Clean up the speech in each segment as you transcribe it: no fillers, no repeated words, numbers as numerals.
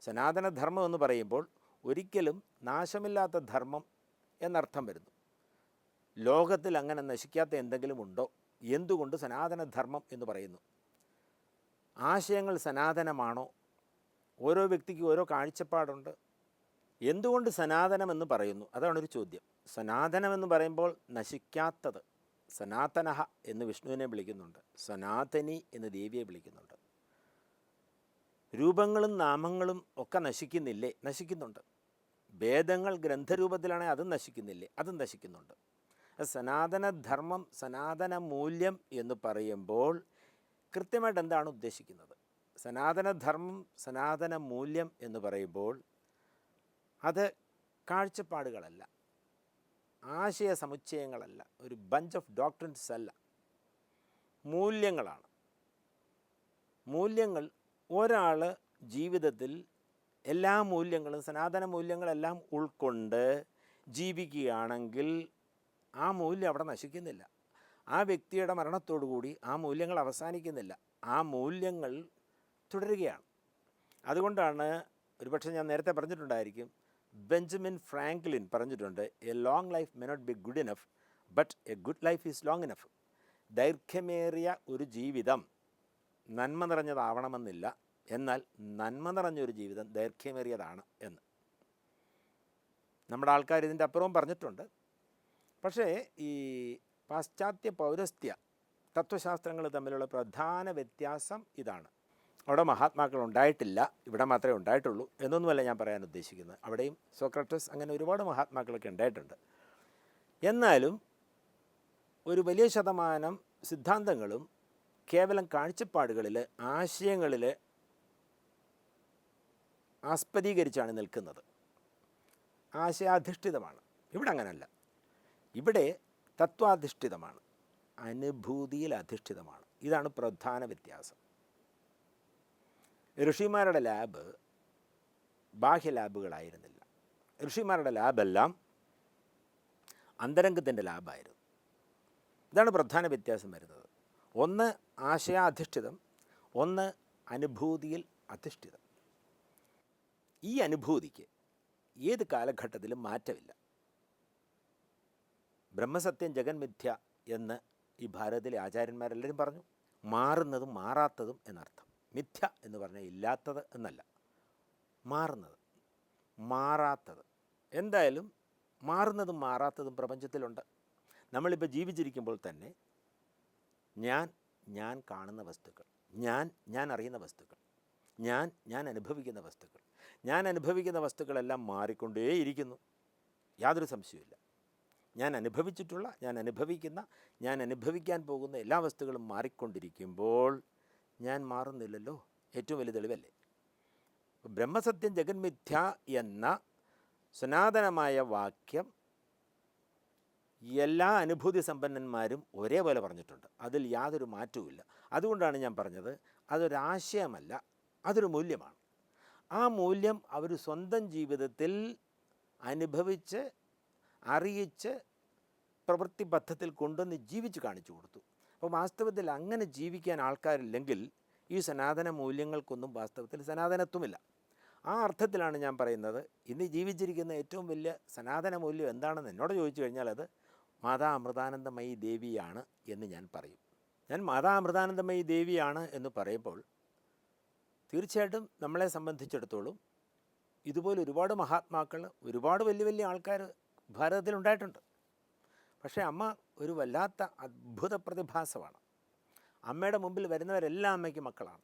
സനാതനധർമ്മം എന്ന് പറയുമ്പോൾ ഒരിക്കലും നാശമില്ലാത്ത ധർമ്മം എന്നർത്ഥം വരുന്നു. ലോകത്തിൽ അങ്ങനെ നശിക്കാത്ത എന്തെങ്കിലും ഉണ്ടോ? എന്തുകൊണ്ട് സനാതനധർമ്മം എന്ന് പറയുന്നു? ആശയങ്ങൾ സനാതനമാണോ? ഓരോ വ്യക്തിക്കും ഓരോ കാഴ്ചപ്പാടുണ്ട്. എന്തുകൊണ്ട് സനാതനമെന്ന് പറയുന്നു? അതാണൊരു ചോദ്യം. സനാതനമെന്ന് പറയുമ്പോൾ നശിക്കാത്തത്. സനാതനഃ എന്ന് വിഷ്ണുവിനെ വിളിക്കുന്നുണ്ട്, സനാതനി എന്ന് ദേവിയെ വിളിക്കുന്നുണ്ട്. രൂപങ്ങളും നാമങ്ങളും ഒക്കെ നശിക്കുന്നില്ലേ? നശിക്കുന്നുണ്ട്. വേദങ്ങൾ ഗ്രന്ഥരൂപത്തിലാണെങ്കിൽ അതും നശിക്കുന്നില്ലേ? അതും നശിക്കുന്നുണ്ട്. സനാതനധർമ്മം, സനാതന മൂല്യം എന്ന് പറയുമ്പോൾ കൃത്യമായിട്ട് എന്താണ് ഉദ്ദേശിക്കുന്നത്? സനാതനധർമ്മം, സനാതന മൂല്യം എന്ന് പറയുമ്പോൾ അത് കാഴ്ചപ്പാടുകളല്ല, ആശയ സമുച്ചയങ്ങളല്ല, ഒരു ബഞ്ച് ഓഫ് ഡോക്ട്രിൻസ് അല്ല, മൂല്യങ്ങളാണ്. മൂല്യങ്ങൾ ഒരാൾ ജീവിതത്തിൽ എല്ലാ മൂല്യങ്ങളും, സനാതന മൂല്യങ്ങളെല്ലാം ഉൾക്കൊണ്ട് ജീവിക്കുകയാണെങ്കിൽ ആ മൂല്യം അവിടെ നശിക്കുന്നില്ല. ആ വ്യക്തിയുടെ മരണത്തോടുകൂടി ആ മൂല്യങ്ങൾ അവസാനിക്കുന്നില്ല. ആ മൂല്യങ്ങൾ തുടരുകയാണ്. അതുകൊണ്ടാണ് ഒരുപക്ഷെ ഞാൻ നേരത്തെ പറഞ്ഞിട്ടുണ്ടായിരിക്കും, ബെഞ്ചമിൻ ഫ്രാങ്ക്ലിൻ പറഞ്ഞിട്ടുണ്ട്, a long life may not be good enough, but a good life is long enough. ദൈർഘ്യമേറിയ ഒരു ജീവിതം നന്മ നിറഞ്ഞതാവണമെന്നില്ല, എന്നാൽ നന്മ നിറഞ്ഞൊരു ജീവിതം ദൈർഘ്യമേറിയതാണ് എന്ന് നമ്മുടെ ആൾക്കാർ ഇതിൻ്റെ അപ്പുറവും പറഞ്ഞിട്ടുണ്ട്. പക്ഷേ ഈ പാശ്ചാത്യ പൗരസ്ത്യ തത്വശാസ്ത്രങ്ങൾ തമ്മിലുള്ള പ്രധാന വ്യത്യാസം ഇതാണ്. അവിടെ മഹാത്മാക്കൾ ഉണ്ടായിട്ടില്ല, ഇവിടെ മാത്രമേ ഉണ്ടായിട്ടുള്ളൂ എന്നൊന്നുമല്ല ഞാൻ പറയാൻ ഉദ്ദേശിക്കുന്നത്. അവിടെയും സോക്രട്ടസ് അങ്ങനെ ഒരുപാട് മഹാത്മാക്കളൊക്കെ ഉണ്ടായിട്ടുണ്ട്. എന്നാലും ഒരു വലിയ ശതമാനം സിദ്ധാന്തങ്ങളും കേവലം കാഴ്ചപ്പാടുകളിൽ, ആശയങ്ങളിൽ ആസ്പദീകരിച്ചാണ് നിൽക്കുന്നത്. ആശയാധിഷ്ഠിതമാണ്. ഇവിടെ അങ്ങനല്ല. ഇവിടെ തത്വാധിഷ്ഠിതമാണ്, അനുഭൂതിയിൽ അധിഷ്ഠിതമാണ്. ഇതാണ് പ്രധാന വ്യത്യാസം. ഋഷിമാരുടെ ലാബ് ബാഹ്യ ലാബുകളായിരുന്നില്ല. ഋഷിമാരുടെ ലാബെല്ലാം അന്തരംഗത്തിൻ്റെ ലാബായിരുന്നു. ഇതാണ് പ്രധാന വ്യത്യാസം വരുന്നത്. ഒന്ന് ആശയാധിഷ്ഠിതം, ഒന്ന് അനുഭൂതിയിൽ അധിഷ്ഠിതം. ഈ അനുഭൂതിക്ക് ഏത് കാലഘട്ടത്തിലും മാറ്റമില്ല. ബ്രഹ്മസത്യം ജഗന്മിഥ്യ എന്ന് ഈ ഭാരതത്തിലെ ആചാര്യന്മാരെല്ലാവരും പറഞ്ഞു. മാറുന്നതും മാറാത്തതും എന്നർത്ഥം. മിഥ്യ എന്ന് പറഞ്ഞാൽ ഇല്ലാത്തത് എന്നല്ല, മാറുന്നത്, മാറാത്തത്. എന്തായാലും മാറുന്നതും മാറാത്തതും പ്രപഞ്ചത്തിലുണ്ട്. നമ്മളിപ്പോൾ ജീവിച്ചിരിക്കുമ്പോൾ തന്നെ ഞാൻ കാണുന്ന വസ്തുക്കൾ, ഞാൻ അറിയുന്ന വസ്തുക്കൾ, ഞാൻ അനുഭവിക്കുന്ന വസ്തുക്കൾ, ഞാൻ അനുഭവിക്കുന്ന വസ്തുക്കളെല്ലാം മാറിക്കൊണ്ടേയിരിക്കുന്നു. യാതൊരു സംശയവുമില്ല. ഞാൻ അനുഭവിച്ചിട്ടുള്ള, ഞാൻ അനുഭവിക്കുന്ന, ഞാൻ അനുഭവിക്കാൻ പോകുന്ന എല്ലാ വസ്തുക്കളും മാറിക്കൊണ്ടിരിക്കുമ്പോൾ ഞാൻ മാറുന്നില്ലല്ലോ. ഏറ്റവും വലിയ തെളിവല്ലേ? ബ്രഹ്മസത്യം ജഗന്മിഥ്യ എന്ന സനാതനമായ വാക്യം എല്ലാ അനുഭൂതി സമ്പന്നന്മാരും ഒരേപോലെ പറഞ്ഞിട്ടുണ്ട്. അതിൽ യാതൊരു മാറ്റവുമില്ല. അതുകൊണ്ടാണ് ഞാൻ പറഞ്ഞത്, അതൊരാശയമല്ല, അതൊരു മൂല്യമാണ്. ആ മൂല്യം അവർ സ്വന്തം ജീവിതത്തിൽ അനുഭവിച്ച്, അറിയിച്ച്, പ്രവൃത്തിബദ്ധത്തിൽ കൊണ്ടുവന്ന് ജീവിച്ച് കാണിച്ചു കൊടുത്തു. അപ്പോൾ വാസ്തവത്തിൽ അങ്ങനെ ജീവിക്കാൻ ആൾക്കാരില്ലെങ്കിൽ ഈ സനാതന മൂല്യങ്ങൾക്കൊന്നും വാസ്തവത്തിൽ സനാതനത്വമില്ല. ആ അർത്ഥത്തിലാണ് ഞാൻ പറയുന്നത്, ഇന്ന് ജീവിച്ചിരിക്കുന്ന ഏറ്റവും വലിയ സനാതന മൂല്യം എന്താണെന്ന് എന്നോട് ചോദിച്ചു കഴിഞ്ഞാൽ അത് മാതാ അമൃതാനന്ദമയി ദേവിയാണ് എന്ന് ഞാൻ പറയും. ഞാൻ മാതാ അമൃതാനന്ദമയി ദേവിയാണ് എന്ന് പറയുമ്പോൾ തീർച്ചയായിട്ടും നമ്മളെ സംബന്ധിച്ചിടത്തോളം ഇതുപോലെ ഒരുപാട് മഹാത്മാക്കൾ, ഒരുപാട് വലിയ വലിയ ആൾക്കാർ ഭാരതത്തിലുണ്ടായിട്ടുണ്ട്. പക്ഷേ അമ്മ ഒരു വല്ലാത്ത അത്ഭുത പ്രതിഭാസമാണ്. അമ്മയുടെ മുമ്പിൽ വരുന്നവരെല്ലാം അമ്മയ്ക്ക് മക്കളാണ്.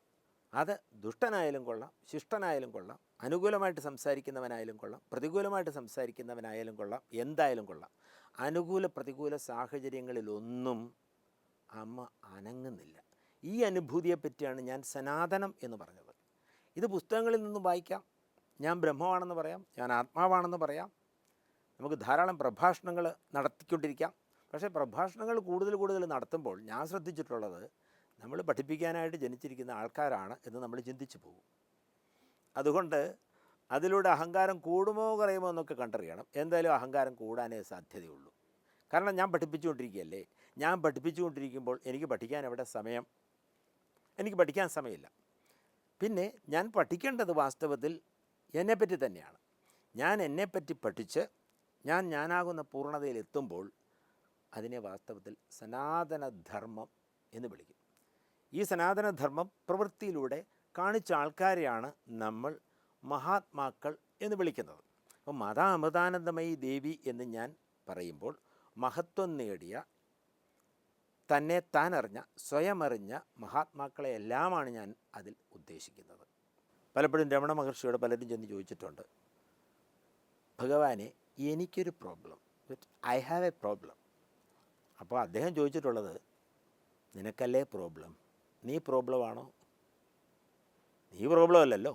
അത് ദുഷ്ടനായാലും കൊള്ളാം, ശിഷ്ടനായാലും കൊള്ളാം, അനുകൂലമായിട്ട് സംസാരിക്കുന്നവനായാലും കൊള്ളാം, പ്രതികൂലമായിട്ട് സംസാരിക്കുന്നവനായാലും കൊള്ളാം, എന്തായാലും കൊള്ളാം. അനുകൂല പ്രതികൂല സാഹചര്യങ്ങളിലൊന്നും അമ്മ അനങ്ങുന്നില്ല. ഈ അനുഭൂതിയെപ്പറ്റിയാണ് ഞാൻ സനാതനം എന്ന് പറഞ്ഞത്. ഇത് പുസ്തകങ്ങളിൽ നിന്നും വായിക്കാം. ഞാൻ ബ്രഹ്മമാണെന്ന് പറയാം, ഞാൻ ആത്മാവാണെന്ന് പറയാം. നമുക്ക് ധാരാളം പ്രഭാഷണങ്ങൾ നടത്തിക്കൊണ്ടിരിക്കാം. പക്ഷേ പ്രഭാഷണങ്ങൾ കൂടുതൽ നടത്തുമ്പോൾ ഞാൻ ശ്രദ്ധിച്ചിട്ടുള്ളത്, നമ്മൾ പഠിപ്പിക്കാനായിട്ട് ജനിച്ചിരിക്കുന്ന ആൾക്കാരാണ് എന്ന് നമ്മൾ ചിന്തിച്ചു പോകും. അതുകൊണ്ട് അതിലൂടെ അഹങ്കാരം കൂടുമോ കുറയുമോ എന്നൊക്കെ കണ്ടറിയണം. എന്തായാലും അഹങ്കാരം കൂടാനേ സാധ്യതയുള്ളൂ. കാരണം ഞാൻ പഠിപ്പിച്ചുകൊണ്ടിരിക്കുകയല്ലേ. ഞാൻ പഠിപ്പിച്ചുകൊണ്ടിരിക്കുമ്പോൾ എനിക്ക് പഠിക്കാൻ എവിടെ സമയം? എനിക്ക് പഠിക്കാൻ സമയമില്ല. പിന്നെ ഞാൻ പഠിക്കേണ്ടത് വാസ്തവത്തിൽ എന്നെപ്പറ്റി തന്നെയാണ്. ഞാൻ എന്നെപ്പറ്റി പഠിച്ച് ഞാനാകുന്ന പൂർണ്ണതയിലെത്തുമ്പോൾ അതിനെ വാസ്തവത്തിൽ സനാതനധർമ്മം എന്ന് വിളിക്കും. ഈ സനാതനധർമ്മം പ്രവൃത്തിയിലൂടെ കാണിച്ച ആൾക്കാരെയാണ് നമ്മൾ മഹാത്മാക്കൾ എന്ന് വിളിക്കുന്നത്. അപ്പം മാതാ അമൃതാനന്ദമയി ദേവി എന്ന് ഞാൻ പറയുമ്പോൾ മഹത്വം നേടിയ, തന്നെ താൻ അറിഞ്ഞ, സ്വയം അറിഞ്ഞ മഹാത്മാക്കളെ എല്ലാമാണ് ഞാൻ അതിൽ ഉദ്ദേശിക്കുന്നത്. പലപ്പോഴും രമണ മഹർഷിയോട് പലരും ചെന്ന് ചോദിച്ചിട്ടുണ്ട്, ഭഗവാനെ എനിക്കൊരു problem, I have A problem. അപ്പോൾ അദ്ദേഹം ചോദിച്ചിട്ടുള്ളത്, നിനക്കല്ലേ പ്രോബ്ലം, നീ പ്രോബ്ലമാണോ? നീ പ്രോബ്ലം അല്ലല്ലോ,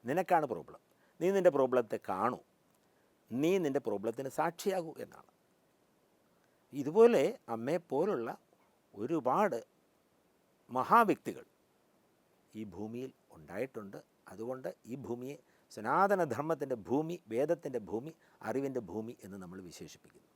നിനക്കാണ് പ്രോബ്ലം. നീ നിൻ്റെ പ്രോബ്ലത്തെ കാണൂ, നീ നിൻ്റെ പ്രോബ്ലത്തിന് സാക്ഷിയാകൂ എന്നാണ്. ഇതുപോലെ അമ്മയെപ്പോലുള്ള ഒരുപാട് മഹാവ്യക്തികൾ ഈ ഭൂമിയിൽ ഉണ്ടായിട്ടുണ്ട്. അതുകൊണ്ട് ഈ ഭൂമിയെ സനാതനധർമ്മത്തിൻ്റെ ഭൂമി, വേദത്തിൻ്റെ ഭൂമി, അറിവിൻ്റെ ഭൂമി എന്ന് നമ്മൾ വിശേഷിപ്പിക്കുന്നു.